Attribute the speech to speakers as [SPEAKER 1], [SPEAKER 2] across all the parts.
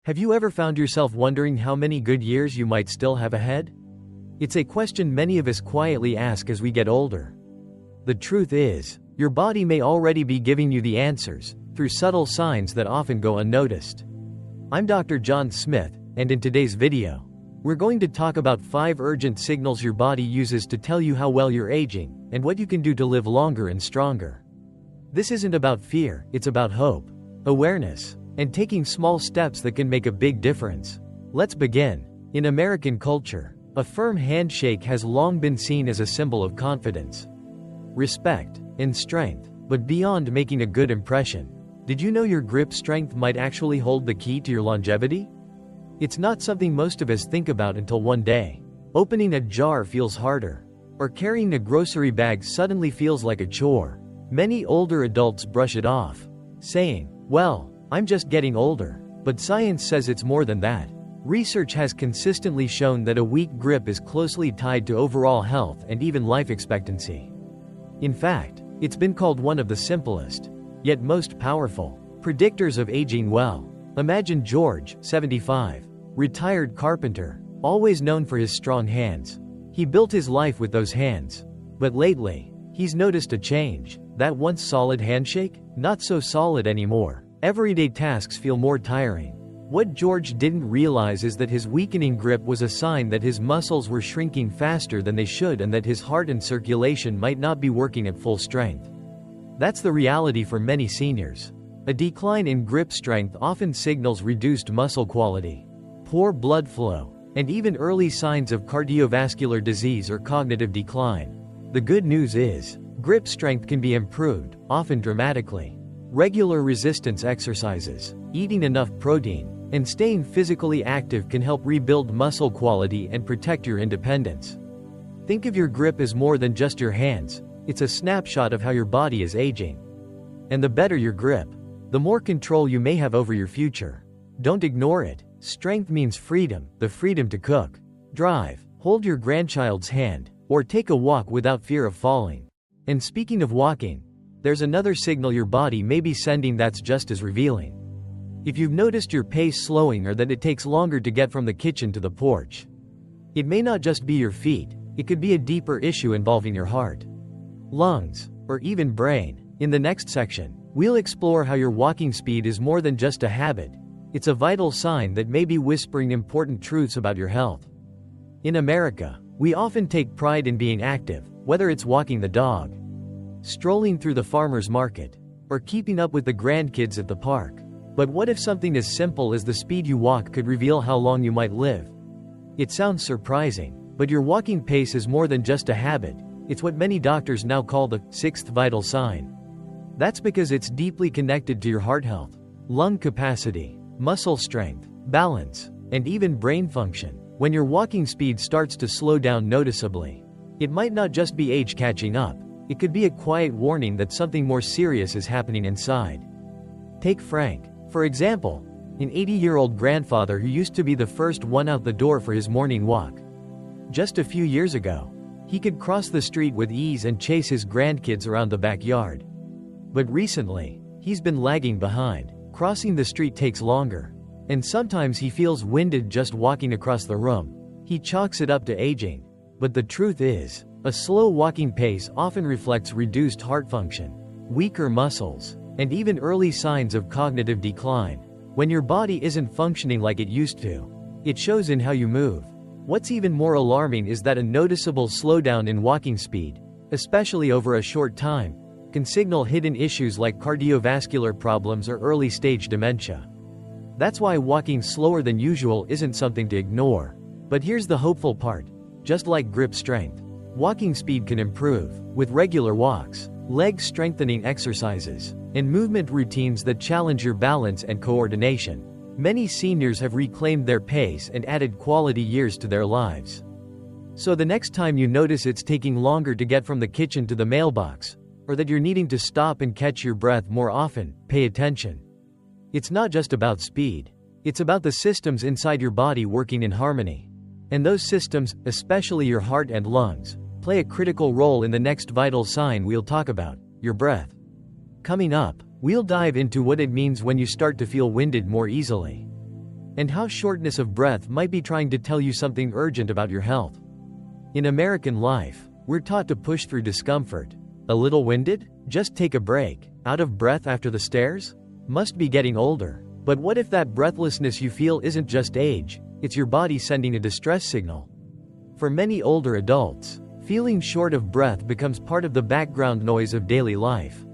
[SPEAKER 1] Have you ever found yourself wondering how many good years you might still have ahead? It's a question many of us quietly ask as we get older. The truth is, your body may already be giving you the answers, through subtle signs that often go unnoticed. I'm Dr. John Smith, and in today's video, we're going to talk about 5 urgent signals your body uses to tell you how well you're aging, and what you can do to live longer and stronger. This isn't about fear, it's about hope, awareness, and taking small steps that can make a big difference. Let's begin. In American culture, a firm handshake has long been seen as a symbol of confidence, respect, and strength. But beyond making a good impression, did you know your grip strength might actually hold the key to your longevity? It's not something most of us think about until one day. Opening a jar feels harder, or carrying a grocery bag suddenly feels like a chore. Many older adults brush it off, saying, "Well, I'm just getting older." But science says it's more than that. Research has consistently shown that a weak grip is closely tied to overall health and even life expectancy. In fact, it's been called one of the simplest, yet most powerful, predictors of aging well. Imagine George, 75, retired carpenter, always known for his strong hands. He built his life with those hands. But lately, he's noticed a change. That once solid handshake? Not so solid anymore. Everyday tasks feel more tiring. What George didn't realize is that his weakening grip was a sign that his muscles were shrinking faster than they should and that his heart and circulation might not be working at full strength. That's the reality for many seniors. A decline in grip strength often signals reduced muscle quality, poor blood flow, and even early signs of cardiovascular disease or cognitive decline. The good news is, grip strength can be improved, often dramatically. Regular resistance exercises, eating enough protein, and staying physically active can help rebuild muscle quality and protect your independence. Think of your grip as more than just your hands. It's a snapshot of how your body is aging. And the better your grip, the more control you may have over your future. Don't ignore it. Strength means freedom, the freedom to cook, drive, hold your grandchild's hand, or take a walk without fear of falling. And speaking of walking, there's another signal your body may be sending that's just as revealing. If you've noticed your pace slowing or that it takes longer to get from the kitchen to the porch, it may not just be your feet, it could be a deeper issue involving your heart, lungs, or even brain. In the next section, we'll explore how your walking speed is more than just a habit. It's a vital sign that may be whispering important truths about your health. In America, we often take pride in being active, whether it's walking the dog, strolling through the farmer's market, or keeping up with the grandkids at the park. But what if something as simple as the speed you walk could reveal how long you might live? It sounds surprising, but your walking pace is more than just a habit. It's what many doctors now call the 6th vital sign. That's because it's deeply connected to your heart health, lung capacity, muscle strength, balance, and even brain function. When your walking speed starts to slow down noticeably, it might not just be age catching up. It could be a quiet warning that something more serious is happening inside. Take Frank, for example, an 80-year-old grandfather who used to be the first one out the door for his morning walk. Just a few years ago, he could cross the street with ease and chase his grandkids around the backyard. But recently, he's been lagging behind. Crossing the street takes longer, and sometimes he feels winded just walking across the room. He chalks it up to aging. But the truth is, a slow walking pace often reflects reduced heart function, weaker muscles, and even early signs of cognitive decline. When your body isn't functioning like it used to, it shows in how you move. What's even more alarming is that a noticeable slowdown in walking speed, especially over a short time, can signal hidden issues like cardiovascular problems or early-stage dementia. That's why walking slower than usual isn't something to ignore. But here's the hopeful part. Just like grip strength, walking speed can improve with regular walks, leg strengthening exercises, and movement routines that challenge your balance and coordination. Many seniors have reclaimed their pace and added quality years to their lives. So the next time you notice it's taking longer to get from the kitchen to the mailbox, or that you're needing to stop and catch your breath more often, pay attention. It's not just about speed. It's about the systems inside your body working in harmony. And those systems, especially your heart and lungs, play a critical role in the next vital sign we'll talk about, your breath. Coming up, we'll dive into what it means when you start to feel winded more easily, and how shortness of breath might be trying to tell you something urgent about your health. In American life, we're taught to push through discomfort. A little winded? Just take a break. Out of breath after the stairs? Must be getting older. But what if that breathlessness you feel isn't just age, it's your body sending a distress signal? For many older adults, feeling short of breath becomes part of the background noise of daily life.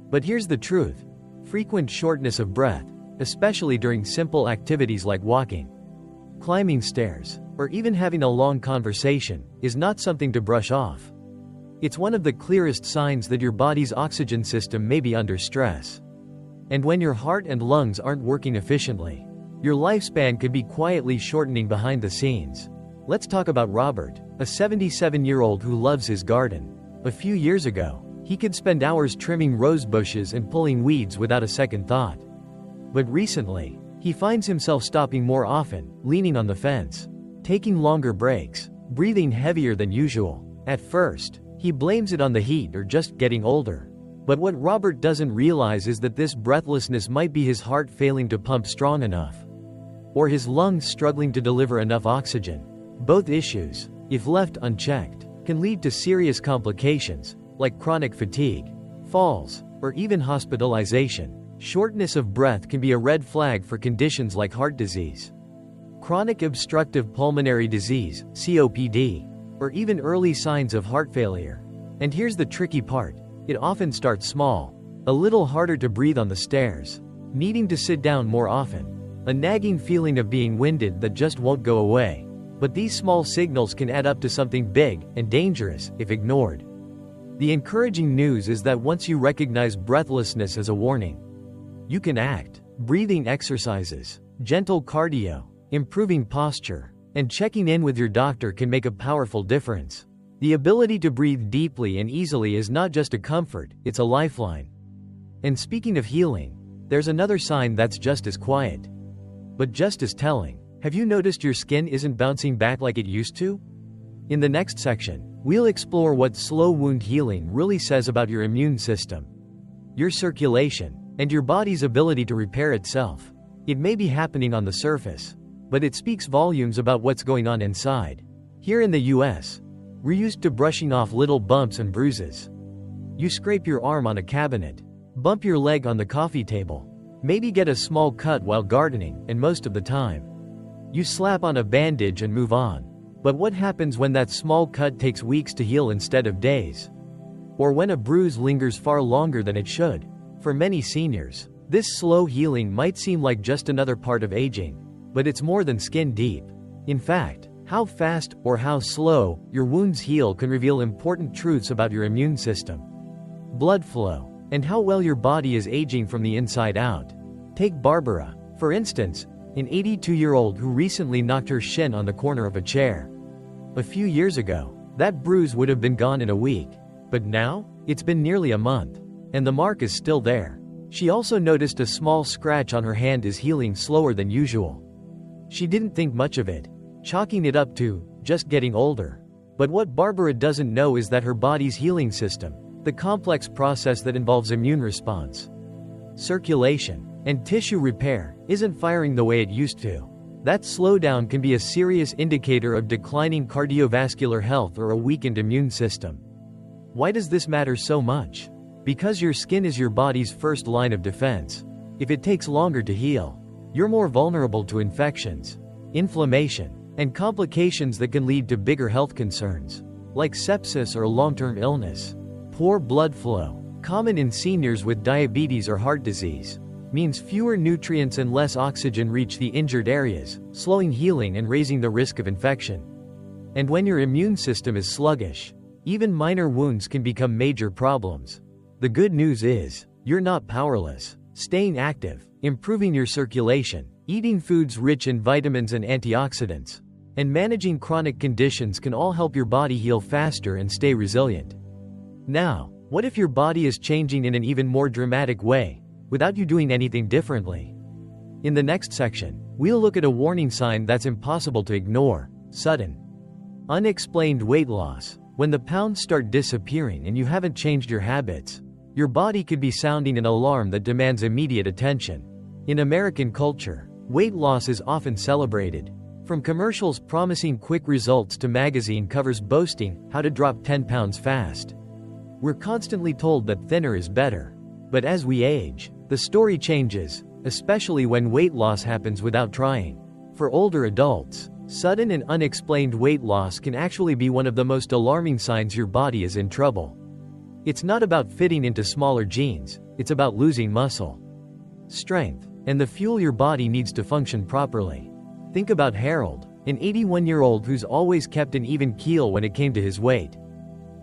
[SPEAKER 1] But here's the truth. Frequent shortness of breath, especially during simple activities like walking, climbing stairs, or even having a long conversation, is not something to brush off. It's one of the clearest signs that your body's oxygen system may be under stress. And when your heart and lungs aren't working efficiently, your lifespan could be quietly shortening behind the scenes. Let's talk about Robert, a 77-year-old who loves his garden. A few years ago, he could spend hours trimming rose bushes and pulling weeds without a second thought. But recently, he finds himself stopping more often, leaning on the fence, taking longer breaks, breathing heavier than usual. At first, he blames it on the heat or just getting older. But what Robert doesn't realize is that this breathlessness might be his heart failing to pump strong enough, or his lungs struggling to deliver enough oxygen. Both issues, if left unchecked, can lead to serious complications, like chronic fatigue, falls, or even hospitalization. Shortness of breath can be a red flag for conditions like heart disease, chronic obstructive pulmonary disease, COPD, or even early signs of heart failure. And here's the tricky part. It often starts small. A little harder to breathe on the stairs, needing to sit down more often, a nagging feeling of being winded that just won't go away. But these small signals can add up to something big and dangerous if ignored. The encouraging news is that once you recognize breathlessness as a warning, you can act. Breathing exercises, gentle cardio, improving posture, and checking in with your doctor can make a powerful difference. The ability to breathe deeply and easily is not just a comfort, it's a lifeline. And speaking of healing, there's another sign that's just as quiet, but just as telling. Have you noticed your skin isn't bouncing back like it used to? In the next section, we'll explore what slow wound healing really says about your immune system, your circulation, and your body's ability to repair itself. It may be happening on the surface, but it speaks volumes about what's going on inside. Here in the US, we're used to brushing off little bumps and bruises. You scrape your arm on a cabinet, bump your leg on the coffee table, maybe get a small cut while gardening, and most of the time, you slap on a bandage and move on. But what happens when that small cut takes weeks to heal instead of days? Or when a bruise lingers far longer than it should? For many seniors, this slow healing might seem like just another part of aging, but it's more than skin deep. In fact, how fast or how slow your wounds heal can reveal important truths about your immune system, blood flow, and how well your body is aging from the inside out. Take Barbara, for instance, an 82-year-old who recently knocked her shin on the corner of a chair. A few years ago, that bruise would have been gone in a week. But now, it's been nearly a month, and the mark is still there. She also noticed a small scratch on her hand is healing slower than usual. She didn't think much of it, chalking it up to just getting older. But what Barbara doesn't know is that her body's healing system, the complex process that involves immune response, circulation, and tissue repair, isn't firing the way it used to. That slowdown can be a serious indicator of declining cardiovascular health or a weakened immune system. Why does this matter so much? Because your skin is your body's first line of defense. If it takes longer to heal, you're more vulnerable to infections, inflammation, and complications that can lead to bigger health concerns, like sepsis or long-term illness. Poor blood flow, common in seniors with diabetes or heart disease, means fewer nutrients and less oxygen reach the injured areas, slowing healing and raising the risk of infection. And when your immune system is sluggish, even minor wounds can become major problems. The good news is, you're not powerless. Staying active, improving your circulation, eating foods rich in vitamins and antioxidants, and managing chronic conditions can all help your body heal faster and stay resilient. Now, what if your body is changing in an even more dramatic way, without you doing anything differently? In the next section, we'll look at a warning sign that's impossible to ignore: sudden, unexplained weight loss. When the pounds start disappearing and you haven't changed your habits, your body could be sounding an alarm that demands immediate attention. In American culture, Weight loss is often celebrated. From commercials promising quick results to magazine covers boasting how to drop 10 pounds fast. We're constantly told that thinner is better. But as we age, the story changes, especially when weight loss happens without trying. For older adults, sudden and unexplained weight loss can actually be one of the most alarming signs your body is in trouble. It's not about fitting into smaller jeans, it's about losing muscle, strength, and the fuel your body needs to function properly. Think about Harold, an 81-year-old who's always kept an even keel when it came to his weight.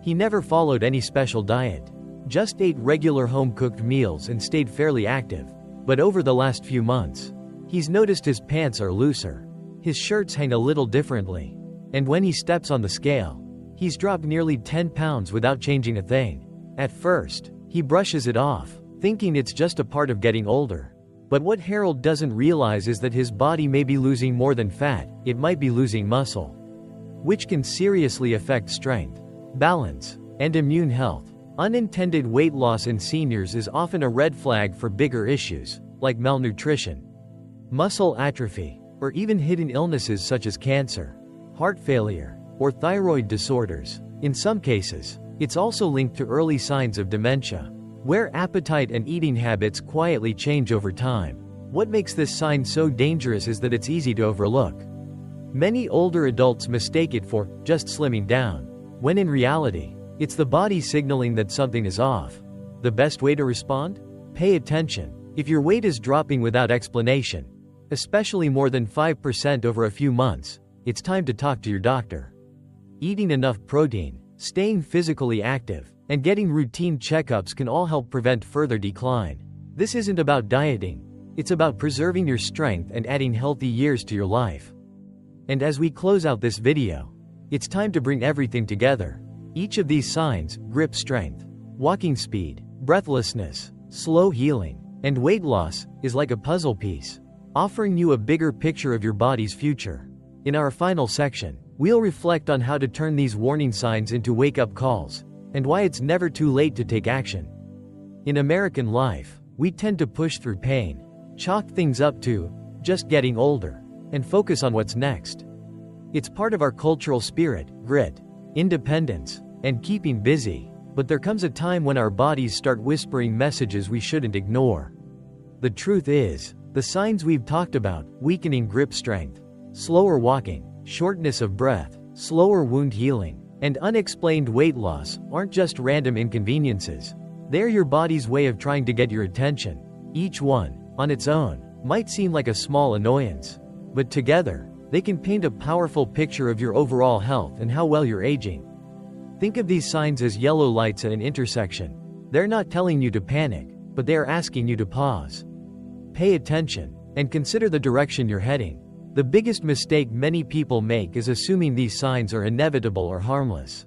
[SPEAKER 1] He never followed any special diet, just ate regular home-cooked meals and stayed fairly active. But over the last few months, he's noticed his pants are looser, his shirts hang a little differently, and when he steps on the scale, he's dropped nearly 10 pounds without changing a thing. At first, he brushes it off, thinking it's just a part of getting older. But what Harold doesn't realize is that his body may be losing more than fat, it might be losing muscle, which can seriously affect strength, balance, and immune health. Unintended weight loss in seniors is often a red flag for bigger issues, like malnutrition, muscle atrophy, or even hidden illnesses such as cancer, heart failure, or thyroid disorders. In some cases, it's also linked to early signs of dementia, where appetite and eating habits quietly change over time. What makes this sign so dangerous is that it's easy to overlook. Many older adults mistake it for just slimming down, when in reality, it's the body signaling that something is off. The best way to respond? Pay attention. If your weight is dropping without explanation, especially more than 5% over a few months, it's time to talk to your doctor. Eating enough protein, staying physically active, and getting routine checkups can all help prevent further decline. This isn't about dieting, it's about preserving your strength and adding healthy years to your life. And as we close out this video, it's time to bring everything together. Each of these signs, grip strength, walking speed, breathlessness, slow healing, and weight loss, is like a puzzle piece, offering you a bigger picture of your body's future. In our final section, we'll reflect on how to turn these warning signs into wake-up calls, and why it's never too late to take action. In American life, we tend to push through pain, chalk things up to just getting older, and focus on what's next. It's part of our cultural spirit, grit, independence, and keeping busy, but there comes a time when our bodies start whispering messages we shouldn't ignore. The truth is, the signs we've talked about, weakening grip strength, slower walking, shortness of breath, slower wound healing, and unexplained weight loss, aren't just random inconveniences. They're your body's way of trying to get your attention. Each one, on its own, might seem like a small annoyance, but together, they can paint a powerful picture of your overall health and how well you're aging. Think of these signs as yellow lights at an intersection. They're not telling you to panic, but they are asking you to pause, pay attention, and consider the direction you're heading. The biggest mistake many people make is assuming these signs are inevitable or harmless.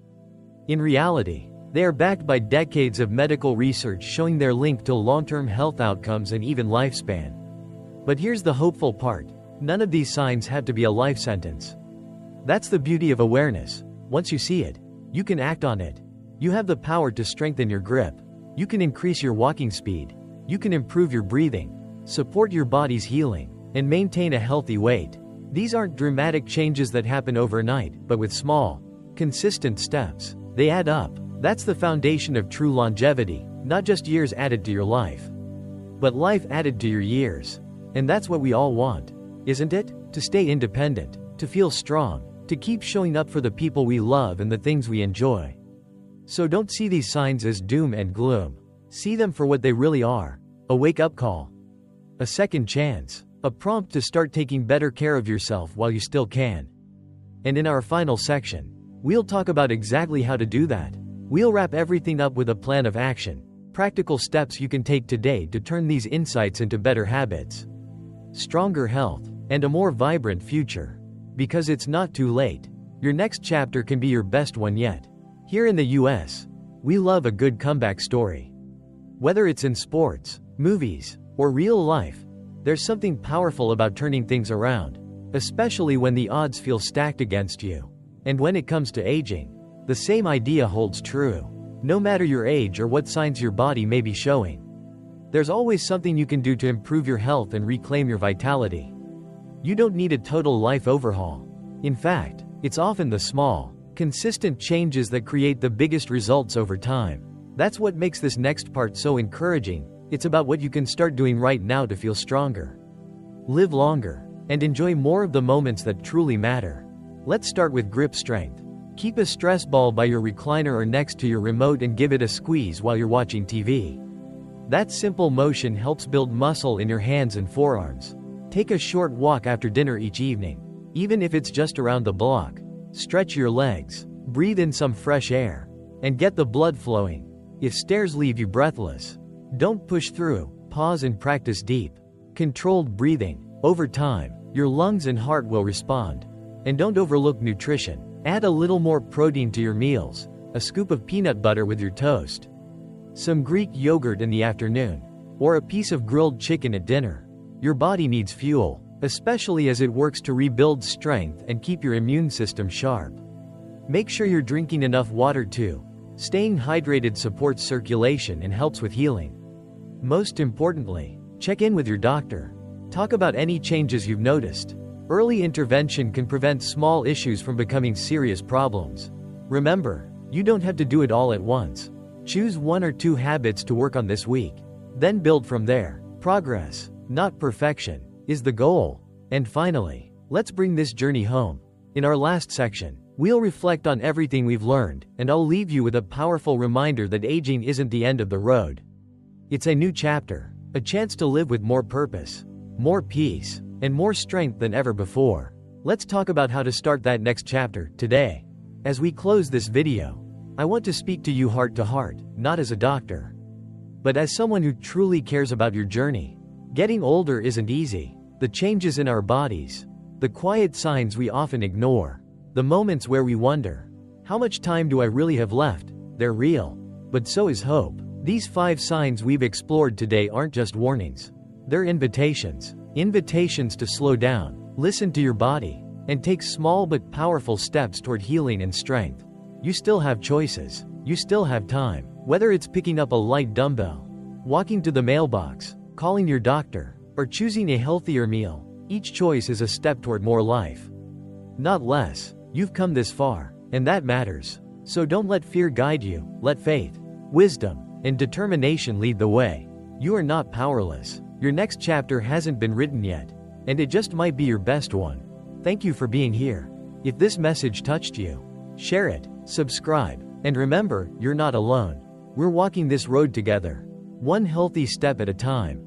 [SPEAKER 1] In reality, they are backed by decades of medical research showing their link to long-term health outcomes and even lifespan. But here's the hopeful part. None of these signs have to be a life sentence. That's the beauty of awareness. Once you see it, you can act on it. You have the power to strengthen your grip. You can increase your walking speed. You can improve your breathing, support your body's healing, and maintain a healthy weight. These aren't dramatic changes that happen overnight, but with small, consistent steps, they add up. That's the foundation of true longevity, not just years added to your life, but life added to your years. And that's what we all want, isn't it? To stay independent, to feel strong, to keep showing up for the people we love and the things we enjoy. So don't see these signs as doom and gloom. See them for what they really are: a wake-up call, a second chance, a prompt to start taking better care of yourself while you still can. And in our final section, we'll talk about exactly how to do that. We'll wrap everything up with a plan of action, practical steps you can take today to turn these insights into better habits, stronger health, and a more vibrant future. Because it's not too late. Your next chapter can be your best one yet. Here in the US, we love a good comeback story. Whether it's in sports, movies, or real life, there's something powerful about turning things around, especially when the odds feel stacked against you. And when it comes to aging, the same idea holds true. No matter your age or what signs your body may be showing, there's always something you can do to improve your health and reclaim your vitality. You don't need a total life overhaul. In fact, it's often the small, consistent changes that create the biggest results over time. That's what makes this next part so encouraging. It's about what you can start doing right now to feel stronger, live longer, and enjoy more of the moments that truly matter. Let's start with grip strength. Keep a stress ball by your recliner or next to your remote and give it a squeeze while you're watching TV. That simple motion helps build muscle in your hands and forearms. Take a short walk after dinner each evening, even if it's just around the block. Stretch your legs, breathe in some fresh air, and get the blood flowing. If stairs leave you breathless, don't push through, pause and practice deep, controlled breathing. Over time, your lungs and heart will respond. And don't overlook nutrition. Add a little more protein to your meals, a scoop of peanut butter with your toast, some Greek yogurt in the afternoon, or a piece of grilled chicken at dinner. Your body needs fuel, especially as it works to rebuild strength and keep your immune system sharp. Make sure you're drinking enough water too. Staying hydrated supports circulation and helps with healing. Most importantly, check in with your doctor. Talk about any changes you've noticed. Early intervention can prevent small issues from becoming serious problems. Remember, you don't have to do it all at once. Choose 1 or 2 habits to work on this week. Then build from there. Progress, not perfection, is the goal. And finally, let's bring this journey home. In our last section, we'll reflect on everything we've learned, and I'll leave you with a powerful reminder that aging isn't the end of the road. It's a new chapter, a chance to live with more purpose, more peace, and more strength than ever before. Let's talk about how to start that next chapter today. As we close this video, I want to speak to you heart to heart, not as a doctor, but as someone who truly cares about your journey. Getting older isn't easy. The changes in our bodies, the quiet signs we often ignore, the moments where we wonder, how much time do I really have left? They're real. But so is hope. These 5 signs we've explored today aren't just warnings. They're invitations. Invitations to slow down, listen to your body, and take small but powerful steps toward healing and strength. You still have choices. You still have time. Whether it's picking up a light dumbbell, walking to the mailbox, calling your doctor, or choosing a healthier meal, each choice is a step toward more life, not less. You've come this far, and that matters. So don't let fear guide you. Let faith, wisdom, and determination lead the way. You are not powerless. Your next chapter hasn't been written yet, and it just might be your best one. Thank you for being here. If this message touched you, share it, subscribe, and remember, you're not alone. We're walking this road together, one healthy step at a time.